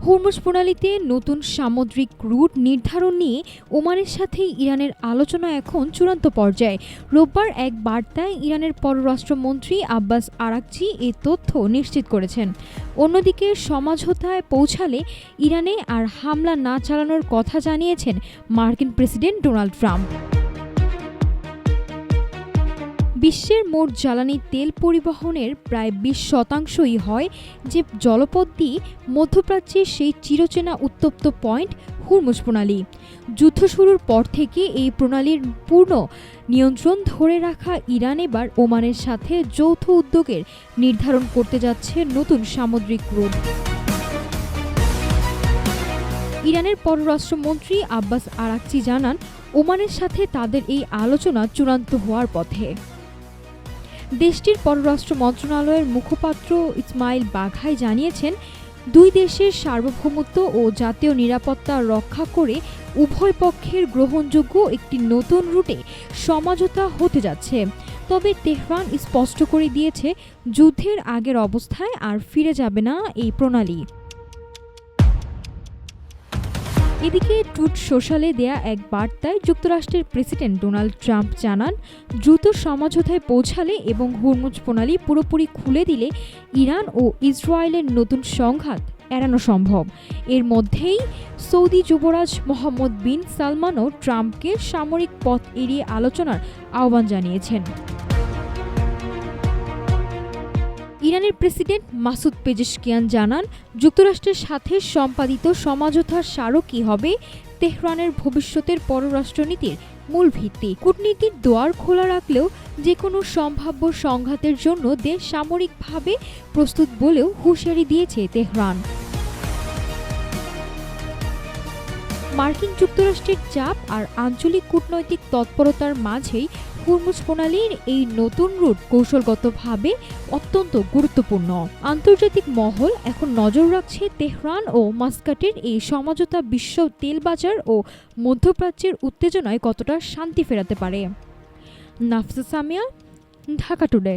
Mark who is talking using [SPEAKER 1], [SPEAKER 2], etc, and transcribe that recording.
[SPEAKER 1] Hormuz প্রণালীতে নতুন সামুদ্রিক root নির্ধারণ নিয়ে ওমানের সাথে ইরানের আলোচনা এখন চূড়ান্ত পর্যায়ে। রোববার এক বার্তায় ইরানের পররাষ্ট্রমন্ত্রী আব্বাস আরাকচি এই তথ্য নিশ্চিত করেছেন। অন্যদিকে সমঝোতায় পৌঁছালে ইরানে আর হামলা না চালানোর কথা জানিয়েছেন মার্কিন প্রেসিডেন্ট ডোনাল্ড ট্রাম্প। বিশ্বের মোট জ্বালানি তেল পরিবহনের প্রায় 20% হয় যে জলপথ দিয়ে মধ্যপ্রাচ্যের সেই চিরচেনা উত্তপ্ত পয়েন্ট হরমুজ প্রণালী। যুদ্ধ শুরুর পর থেকে এই প্রণালীর পূর্ণ নিয়ন্ত্রণ ধরে রাখা ইরান এবার ওমানের সাথে যৌথ উদ্যোগের নির্ধারণ করতে যাচ্ছে নতুন সামুদ্রিক রুট। ইরানের পররাষ্ট্রমন্ত্রী আব্বাস আরাকচি জানান, ওমানের সাথে তাদের এই আলোচনা চূড়ান্ত হওয়ার পথে। দেশটির পররাষ্ট্র মন্ত্রণালয়ের মুখপাত্র ইসমাইল বাঘাই জানিয়েছেন, দুই দেশের সার্বভৌমত্ব ও জাতীয় নিরাপত্তা রক্ষা করে উভয় পক্ষের গ্রহণযোগ্য একটি নতুন রুটে সমঝোতা হতে যাচ্ছে। তবে তেহরান স্পষ্ট করে দিয়েছে, যুদ্ধের আগের অবস্থায় আর ফিরে যাবে না এই প্রণালী। এদিকে ট্রুথ সোশ্যালে দেয়া এক বার্তায় যুক্তরাষ্ট্রের প্রেসিডেন্ট ডোনাল্ড ট্রাম্প জানান, দ্রুত সমঝোতায় পৌঁছালে এবং হরমুজ প্রণালী পুরোপুরি খুলে দিলে ইরান ও ইসরায়েলের নতুন সংঘাত এড়ানো সম্ভব। এর মধ্যেই সৌদি যুবরাজ মোহাম্মদ বিন সালমানও ট্রাম্পকে সামরিক পথ এড়িয়ে আলোচনার আহ্বান জানিয়েছেন। ইরানের প্রেসিডেন্ট মাসুদ পেজেশকিয়ান জানান, যুক্তরাষ্ট্রের সাথে সম্পাদিত সমঝোতার স্মারকই হবে তেহরানের ভবিষ্যতের পররাষ্ট্রনীতির মূল ভিত্তি। কূটনীতির দুয়ার খোলা রাখলেও যে কোনো সম্ভাব্য সংঘাতের জন্য দেশ সামরিকভাবে প্রস্তুত বলেও হুঁশিয়ারি দিয়েছে তেহরান। মার্কিন যুক্তরাষ্ট্রের চাপ আর আঞ্চলিক কূটনৈতিক তৎপরতার মাঝেই হরমুজ প্রণালীর এই নতুন রুট কৌশলগতভাবে অত্যন্ত গুরুত্বপূর্ণ। আন্তর্জাতিক মহল এখন নজর রাখছে তেহরান ও মাস্কাটের এই সমঝোতা বিশ্ব তেল বাজার ও মধ্যপ্রাচ্যের উত্তেজনায় কতটা শান্তি ফেরাতে পারে। নাফিসা সামিয়া, ঢাকা টুডে।